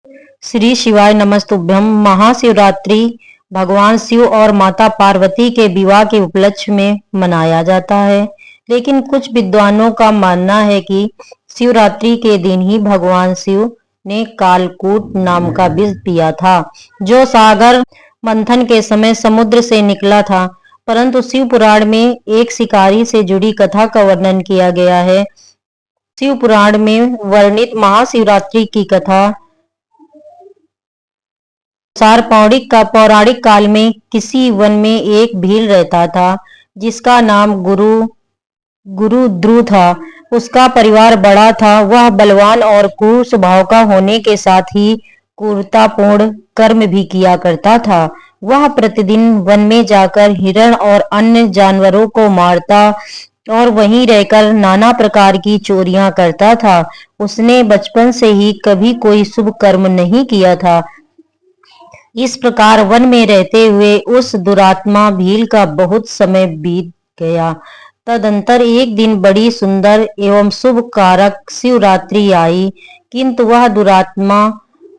श्री शिवाय नमस्तुभ्यम। महाशिवरात्रि भगवान शिव और माता पार्वती के विवाह के उपलक्ष्य में मनाया जाता है। लेकिन कुछ विद्वानों का मानना है कि शिवरात्रि के दिन ही भगवान शिव ने कालकूट नाम का विष पिया था, जो सागर मंथन के समय समुद्र से निकला था। परंतु शिव पुराण में एक शिकारी से जुड़ी कथा का वर्णन किया गया है। शिव पुराण में वर्णित महाशिवरात्रि की कथा अनुसार पौराणिक काल में किसी वन में एक भील रहता था, जिसका नाम गुरुद्रु था। उसका परिवार बड़ा था। वह बलवान और क्रूर स्वभाव का होने के साथ ही क्रूरतापूर्ण कर्म भी किया करता था। वह प्रतिदिन वन में जाकर हिरण और अन्य जानवरों को मारता और वहीं रहकर नाना प्रकार की चोरियां करता था। उसने बचपन से ही कभी कोई शुभ कर्म नहीं किया था। इस प्रकार वन में रहते हुए उस दुरात्मा भील का बहुत समय बीत गया। तदंतर एक दिन बड़ी सुंदर एवं शुभ कारक शिवरात्रि आई, किंतु वह दुरात्मा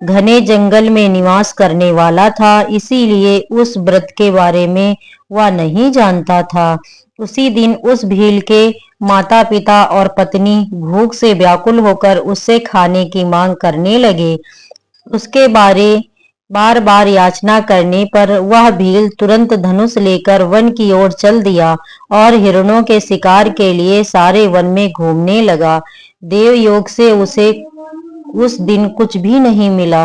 घने जंगल में निवास करने वाला था, इसीलिए उस व्रत के बारे में वह नहीं जानता था। उसी दिन उस भील के माता पिता और पत्नी भूख से व्याकुल होकर उससे खाने की मांग करने लगे। उसके बार बार याचना करने पर वह भील तुरंत धनुष लेकर वन की ओर चल दिया और हिरणों के शिकार के लिए सारे वन में घूमने लगा। देव योग से उसे उस दिन कुछ भी नहीं मिला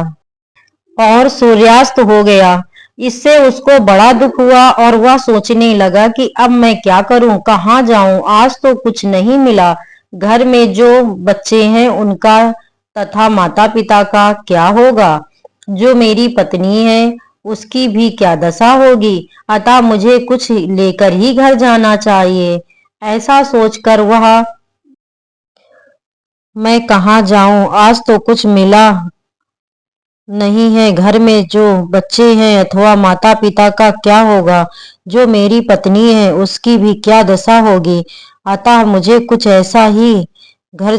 और सूर्यास्त हो गया। इससे उसको बड़ा दुख हुआ और वह सोचने लगा कि अब मैं क्या करूं, कहाँ जाऊं, आज तो कुछ नहीं मिला। घर में जो बच्चे हैं उनका तथा माता पिता का क्या होगा, जो मेरी पत्नी है उसकी भी क्या दशा होगी। अतः मुझे कुछ लेकर ही घर जाना चाहिए। ऐसा सोचकर वह मैं कहाँ जाऊं, आज तो कुछ मिला नहीं है। घर में जो बच्चे हैं अथवा माता पिता का क्या होगा, जो मेरी पत्नी है उसकी भी क्या दशा होगी। अतः मुझे कुछ ऐसा ही घर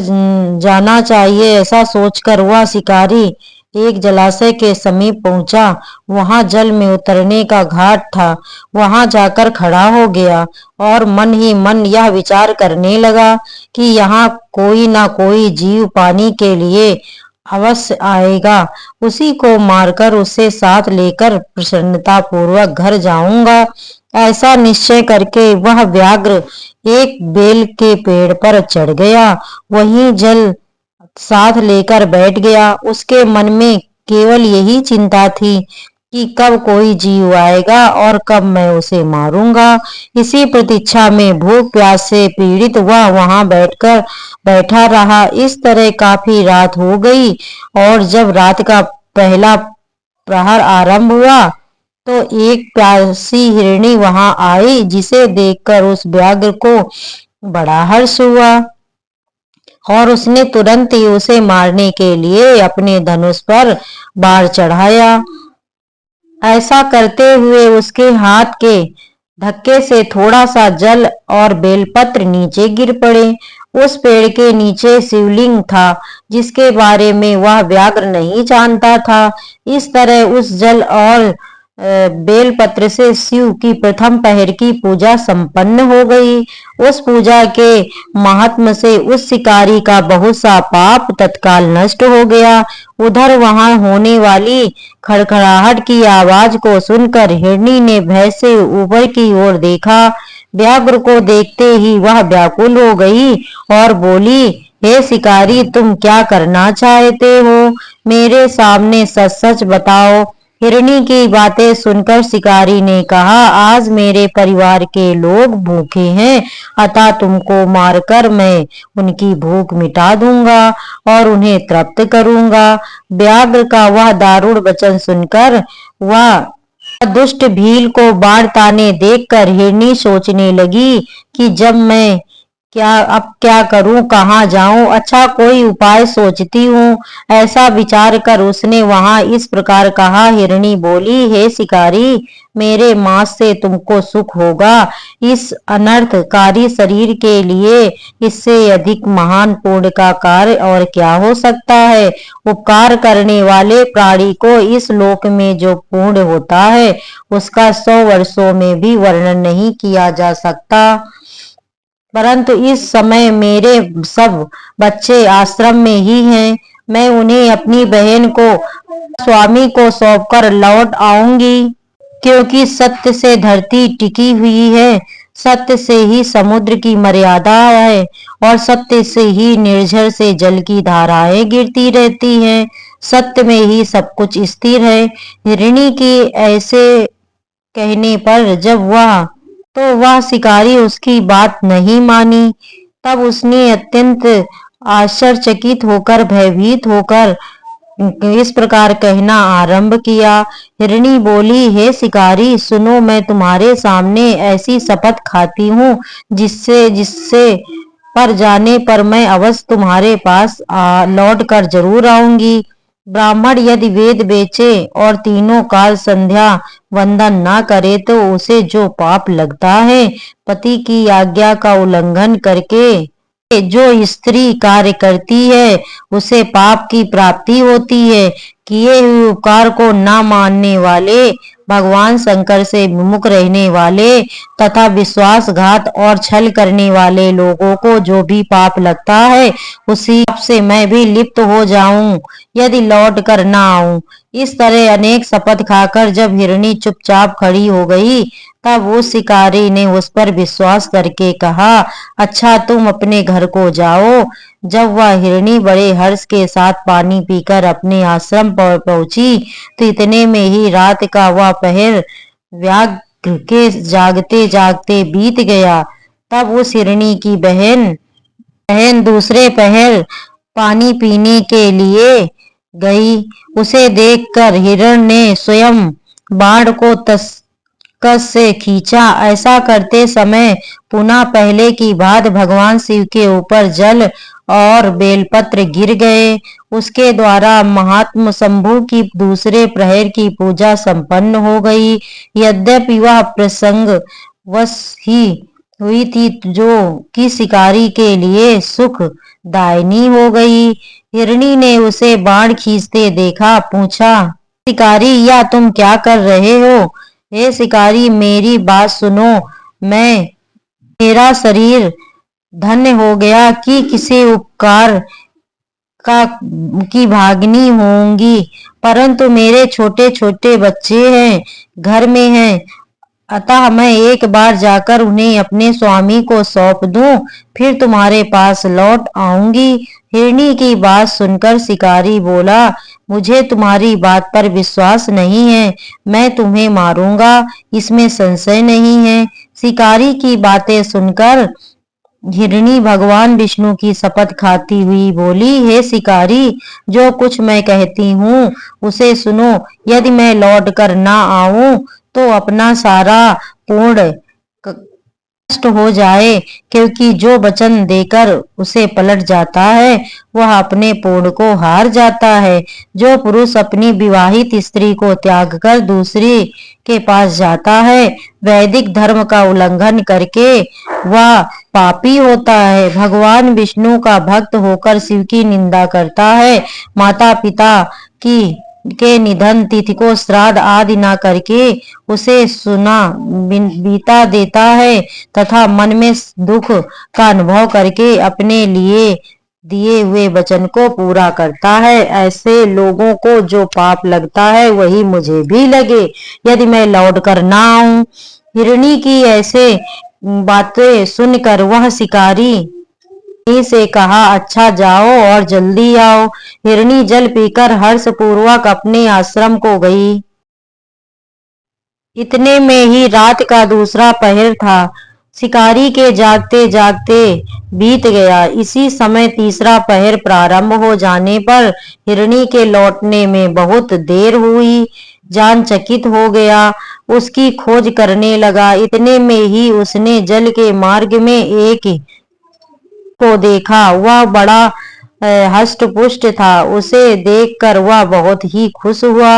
जाना चाहिए। ऐसा सोचकर वह शिकारी एक जलाशय के समीप पहुंचा। वहां जल में उतरने का घाट था। वहां जाकर खड़ा हो गया और मन ही मन यह विचार करने लगा कि यहाँ कोई ना कोई जीव पानी के लिए अवश्य आएगा। उसी को मारकर उसे साथ लेकर प्रसन्नता पूर्वक घर जाऊंगा। ऐसा निश्चय करके वह व्याघ्र एक बेल के पेड़ पर चढ़ गया। वहीं जल साथ लेकर बैठ गया। उसके मन में केवल यही चिंता थी कि कब कोई जीव आएगा और कब मैं उसे मारूंगा। इसी प्रतीक्षा में भूख प्यास से पीड़ित वह वहां बैठा रहा। इस तरह काफी रात हो गई और जब रात का पहला प्रहर आरंभ हुआ तो एक प्यासी हिरणी वहां आई, जिसे देखकर उस व्याघ्र को बड़ा हर्ष हुआ और उसने तुरंत ही उसे मारने के लिए अपने धनुष पर बाण चढ़ाया। ऐसा करते हुए उसके हाथ के धक्के से थोड़ा सा जल और बेलपत्र नीचे गिर पड़े। उस पेड़ के नीचे शिवलिंग था, जिसके बारे में वह व्याघ्र नहीं जानता था। इस तरह उस जल और बेलपत्र से शिव की प्रथम पहर की पूजा संपन्न हो गई। उस पूजा के महात्म से उस शिकारी का बहुत सा पाप तत्काल नष्ट हो गया। उधर वहां होने वाली खड़खड़ाहट की आवाज को सुनकर हिरणी ने भय से ऊपर की ओर देखा। व्याघ्र को देखते ही वह व्याकुल हो गई और बोली, हे शिकारी, तुम क्या करना चाहते हो? मेरे सामने सच सच बताओ। हिरणी की बातें सुनकर शिकारी ने कहा, आज मेरे परिवार के लोग भूखे हैं, अतः तुमको मारकर मैं उनकी भूख मिटा दूंगा और उन्हें तृप्त करूंगा। व्याघ्र का वह दारुण वचन सुनकर वह दुष्ट भील को बाण ताने देखकर हिरणी सोचने लगी कि जब मैं अब क्या करूं, कहाँ जाऊं, अच्छा कोई उपाय सोचती हूँ। ऐसा विचार कर उसने वहां इस प्रकार कहा। हिरणी बोली, हे शिकारी, मेरे मांस से तुमको सुख होगा। इस अनर्थकारी शरीर के लिए इससे अधिक महान पुण्य का कार्य और क्या हो सकता है। उपकार करने वाले प्राणी को इस लोक में जो पुण्य होता है उसका 100 वर्षों में भी वर्णन नहीं किया जा सकता। परंतु इस समय मेरे सब बच्चे आश्रम में ही हैं। मैं उन्हें अपनी बहन को स्वामी को सौंपकर लौट आऊंगी, क्योंकि सत्य से धरती टिकी हुई है, सत्य से ही समुद्र की मर्यादा है और सत्य से ही निर्झर से जल की धाराएं गिरती रहती हैं। सत्य में ही सब कुछ स्थिर है। हिरणी की ऐसे कहने पर वह शिकारी उसकी बात नहीं मानी। तब उसने अत्यंत आश्चर्यचकित होकर, भयभीत होकर इस प्रकार कहना आरंभ किया। हिरणी बोली, हे शिकारी, सुनो, मैं तुम्हारे सामने ऐसी शपथ खाती हूँ जिससे जिससे पर जाने पर मैं अवश्य तुम्हारे पास लौट कर जरूर आऊंगी। ब्राह्मण यदि वेद बेचे और तीनों काल संध्या वंदन न करे तो उसे जो पाप लगता है, पति की आज्ञा का उल्लंघन करके जो स्त्री कार्य करती है उसे पाप की प्राप्ति होती है। किए हुए उपकार को न मानने वाले, भगवान शंकर से विमुख रहने वाले तथा विश्वासघात और छल करने वाले लोगों को जो भी पाप लगता है उसी पाप से मैं भी लिप्त हो जाऊं यदि लौट कर न आऊं। इस तरह अनेक शपथ खाकर जब हिरणी चुपचाप खड़ी हो गई तब उस शिकारी ने उस पर विश्वास करके कहा, अच्छा तुम अपने घर को जाओ। जब वह हिरणी बड़े हर्ष के साथ पानी पीकर अपने आश्रम पर पहुंची तो इतने में ही रात का वह पहर व्याघ्र के जागते जागते बीत गया। तब उस हिरणी की बहन बहन दूसरे पहर पानी पीने के लिए गई। उसे देखकर हिरण ने स्वयं बाण को कस से खींचा। ऐसा करते समय पुनः पहले की बात भगवान शिव के ऊपर जल और बेलपत्र गिर गए। उसके द्वारा महात्म शंभु की दूसरे प्रहर की पूजा संपन्न हो गई। यद्यपि वह प्रसंग वश ही हुई थी जो कि शिकारी के लिए सुख दायनी हो गई। हिरणी ने उसे बाण खींचते देखा, पूछा, शिकारी, या तुम क्या कर रहे हो। हे शिकारी, मेरी बात सुनो। मेरा शरीर धन्य हो गया कि किसी उपकार का की भागनी होंगी, परंतु मेरे छोटे छोटे बच्चे हैं, घर में हैं, अतः मैं एक बार जाकर उन्हें अपने स्वामी को सौंप दूं, फिर तुम्हारे पास लौट आऊंगी। हिरणी की बात सुनकर शिकारी बोला, मुझे तुम्हारी बात पर विश्वास नहीं है, मैं तुम्हें मारूंगा, इसमें संशय नहीं है। शिकारी की बातें सुनकर हिरणी भगवान विष्णु की शपथ खाती हुई बोली, हे शिकारी, जो कुछ मैं कहती हूँ उसे सुनो। यदि मैं लौट कर ना आऊं तो अपना सारा पूर्ण नष्ट हो जाए, क्योंकि जो वचन देकर उसे पलट जाता है वह अपने पूर्ण को हार जाता है। जो पुरुष अपनी विवाहित स्त्री को त्याग कर दूसरी के पास जाता है, वैदिक धर्म का उल्लंघन करके वह पापी होता है। भगवान विष्णु का भक्त होकर शिव की निंदा करता है, माता पिता की के निधन तिथि को श्राद्ध आदि न करके उसे सुना बीता देता है तथा मन में दुख का अनुभव करके अपने लिए दिए हुए वचन को पूरा करता है, ऐसे लोगों को जो पाप लगता है वही मुझे भी लगे यदि मैं लौट कर ना आऊं। हिरणी की ऐसे बातें सुनकर वह शिकारी से कहा, अच्छा जाओ और जल्दी आओ। हिरणी जल पीकर हर्ष पूर्वक अपने आश्रम को गई। इतने में ही रात का दूसरा पहर था। शिकारी के जागते जागते बीत गया। इसी समय तीसरा पहर प्रारंभ हो जाने पर हिरणी के लौटने में बहुत देर हुई। जान चकित हो गया, उसकी खोज करने लगा। इतने में ही उसने जल के मार्ग में एक को देखा। वह बड़ा हष्ट पुष्ट था। उसे देखकर वह बहुत ही खुश हुआ।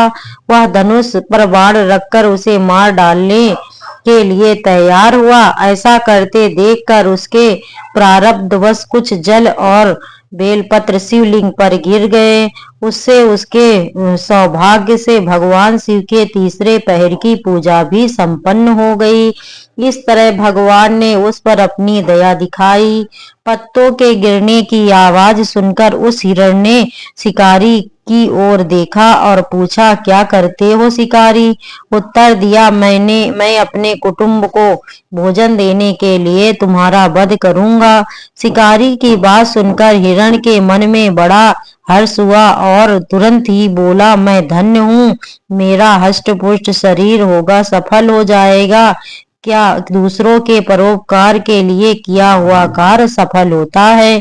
वह धनुष पर बाण रखकर उसे मार डालने के लिए तैयार हुआ। ऐसा करते देखकर उसके प्रारब्धवश कुछ जल और बेलपत्र शिवलिंग पर गिर गए। उससे उसके सौभाग्य से भगवान शिव के तीसरे पहर की पूजा भी संपन्न हो गई। इस तरह भगवान ने उस पर अपनी दया दिखाई। पत्तों के गिरने की आवाज सुनकर उस हिरण ने शिकारी की ओर देखा और पूछा, क्या करते हो शिकारी? उत्तर दिया, मैं अपने कुटुंब को भोजन देने के लिए तुम्हारा वध करूंगा। शिकारी की बात सुनकर हिरण के मन में बड़ा हर्ष हुआ और तुरंत ही बोला, मैं धन्य हूँ, मेरा हष्ट पुष्ट शरीर होगा सफल हो जाएगा। क्या दूसरों के परोपकार के लिए किया हुआ कार्य सफल होता है,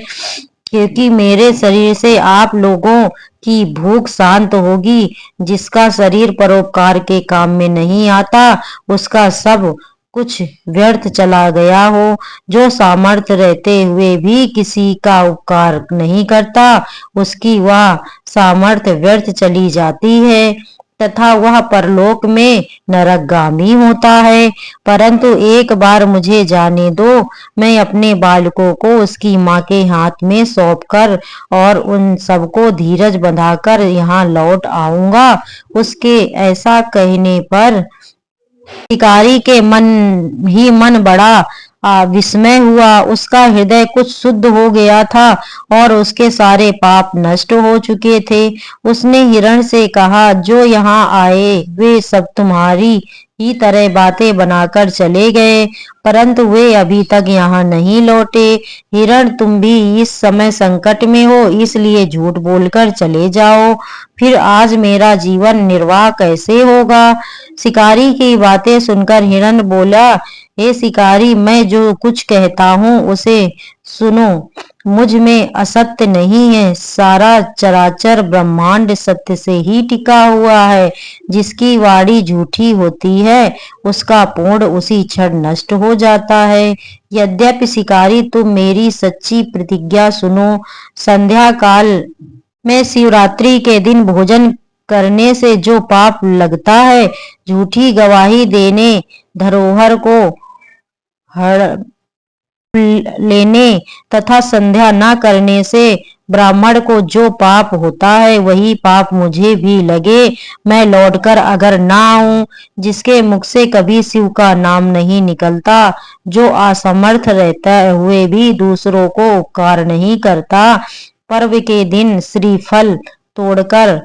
क्योंकि मेरे शरीर से आप लोगों की भूख शांत होगी। जिसका शरीर परोपकार के काम में नहीं आता, उसका सब कुछ व्यर्थ चला गया हो। जो सामर्थ्य रहते हुए भी किसी का उपकार नहीं करता, उसकी वह सामर्थ्य व्यर्थ चली जाती है तथा वह परलोक में नरकगामी होता है। परंतु एक बार मुझे जाने दो, मैं अपने बालकों को उसकी माँ के हाथ में सौंपकर और उन सबको धीरज बंधाकर यहाँ लौट आऊंगा। उसके ऐसा कहने पर शिकारी के मन बड़ा विस्मय हुआ। उसका हृदय कुछ शुद्ध हो गया था और उसके सारे पाप नष्ट हो चुके थे। उसने हिरण से कहा, जो यहाँ आए वे सब तुम्हारी ही तरह बातें बनाकर चले गए, परंतु वे अभी तक यहाँ नहीं लौटे। हिरण, तुम भी इस समय संकट में हो, इसलिए झूठ बोलकर चले जाओ। फिर आज मेरा जीवन निर्वाह कैसे होगा? शिकारी की बातें सुनकर हिरण बोला, हे शिकारी, मैं जो कुछ कहता हूँ उसे सुनो। मुझ में असत्य नहीं है। सारा चराचर ब्रह्मांड सत्य से ही टिका हुआ है। जिसकी वाणी झूठी होती है, उसका पूर्ण उसी क्षण नष्ट हो जाता है। यद्यपि शिकारी, तुम मेरी सच्ची प्रतिज्ञा सुनो। संध्या काल में शिवरात्रि के दिन भोजन करने से जो पाप लगता है, झूठी गवाही देने, धरोहर को हड़प लेने तथा संध्या न करने से ब्राह्मण को जो पाप होता है, वही पाप मुझे भी लगे, मैं लौटकर अगर ना आऊं। जिसके मुख से कभी शिव का नाम नहीं निकलता, जो असमर्थ रहता हुए भी दूसरों को उपकार नहीं करता, पर्व के दिन श्रीफल तोड़कर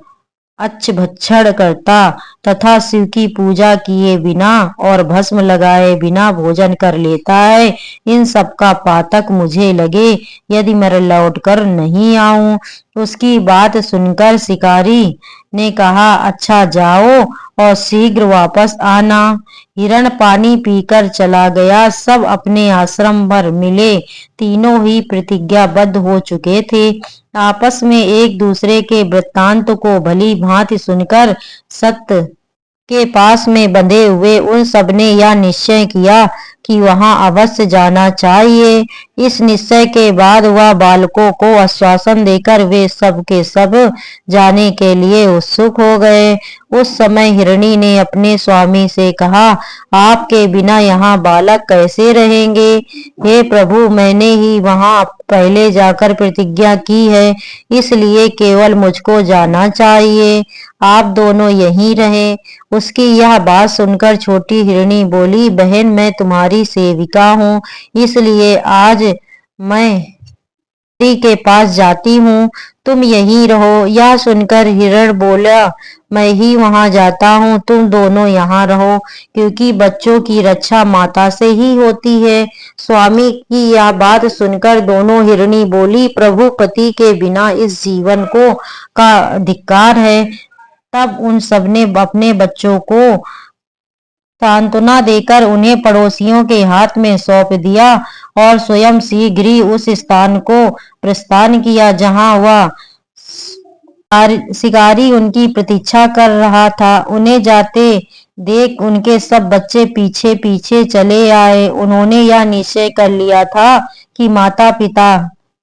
अच्छभक्षण करता तथा शिव की पूजा किए बिना और भस्म लगाए बिना भोजन कर लेता है, इन सब का पातक मुझे लगे यदि मैं लौट कर नहीं आऊं। उसकी बात सुनकर शिकारी ने कहा, अच्छा जाओ और शीघ्र वापस आना। हिरण पानी पीकर चला गया। सब अपने आश्रम पर मिले। तीनों ही प्रतिज्ञाबद्ध हो चुके थे। आपस में एक दूसरे के वृत्तांत को भली भांति सुनकर सत्य के पास में बंधे हुए उन सबने यह निश्चय किया कि वहां अवश्य जाना चाहिए। इस निश्चय के बाद वह बालकों को आश्वासन देकर वे सब के सब जाने के लिए उत्सुक हो गए। उस समय हिरणी ने अपने स्वामी से कहा, आपके बिना यहाँ बालक कैसे रहेंगे? हे प्रभु, मैंने ही वहाँ पहले जाकर प्रतिज्ञा की है, इसलिए केवल मुझको जाना चाहिए। आप दोनों यहीं रहे। उसकी यह बात सुनकर छोटी हिरणी बोली, बहन, मैं तुम्हारी सेविका हूँ, इसलिए आज मैं के पास जाती हूँ, तुम यहीं रहो। यह सुनकर हिरण बोला, मैं ही वहां जाता हूँ, तुम दोनों यहाँ रहो, क्योंकि बच्चों की रक्षा माता से ही होती है। स्वामी की यह बात सुनकर दोनों हिरणी बोली, प्रभु, पति के बिना इस जीवन को का धिक्कार है। तब उन सबने अपने बच्चों को सांत्वना देकर उन्हें पड़ोसियों के हाथ में सौंप दिया और स्वयं शीघ्र ही उस स्थान को प्रस्थान किया जहां वह शिकारी उनकी प्रतीक्षा कर रहा था। उन्हें जाते देख उनके सब बच्चे पीछे पीछे चले आए। उन्होंने यह निश्चय कर लिया था कि माता पिता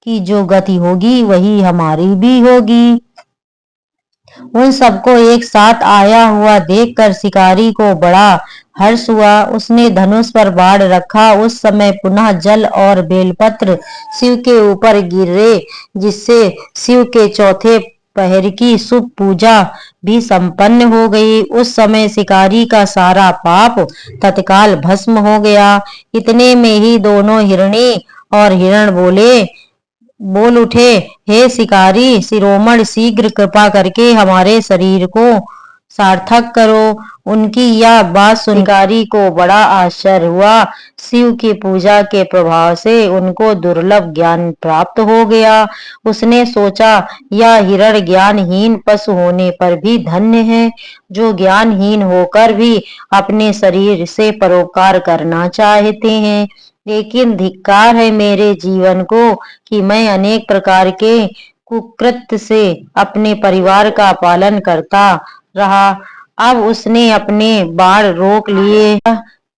की जो गति होगी वही हमारी भी होगी। उन सबको एक साथ आया हुआ देखकर शिकारी को बड़ा हर्ष हुआ। उसने धनुष पर बाण रखा। उस समय पुनः जल और बेलपत्र शिव के ऊपर गिरे, जिससे शिव के चौथे पहर की शुभ पूजा भी संपन्न हो गई। उस समय शिकारी का सारा पाप तत्काल भस्म हो गया। इतने में ही दोनों हिरणी और हिरण बोल उठे, हे शिकारी शिरोमण, शीघ्र कृपा करके हमारे शरीर को सार्थक करो। उनकी यह बात सुन शिकारी को बड़ा आश्चर्य हुआ। शिव की पूजा के प्रभाव से उनको दुर्लभ ज्ञान प्राप्त हो गया। उसने सोचा, यह हिरण ज्ञानहीन पशु होने पर भी धन्य है, जो ज्ञानहीन होकर भी अपने शरीर से परोपकार करना चाहते हैं। लेकिन धिक्कार है मेरे जीवन को कि मैं अनेक प्रकार के कुकृत्य से अपने परिवार का पालन करता रहा। अब उसने अपने बाण रोक लिए,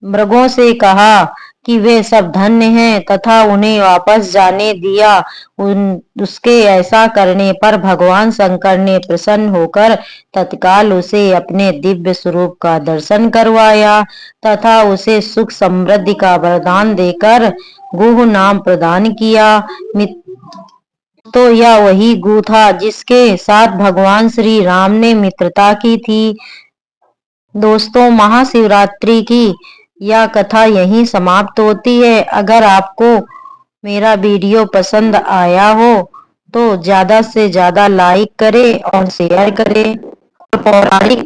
मृगों से कहा कि वे सब धन्य हैं तथा उन्हें वापस जाने दिया। उसके ऐसा करने पर भगवान शंकर ने प्रसन्न होकर तत्काल उसे अपने दिव्य स्वरूप का दर्शन करवाया तथा उसे सुख समृद्धि का वरदान देकर गुह नाम प्रदान किया। तो यह वही गु था जिसके साथ भगवान श्री राम ने मित्रता की थी। दोस्तों, महाशिवरात्रि की यह कथा यहीं समाप्त होती है। अगर आपको मेरा वीडियो पसंद आया हो तो ज्यादा से ज्यादा लाइक करें और शेयर करें। और पौराणिक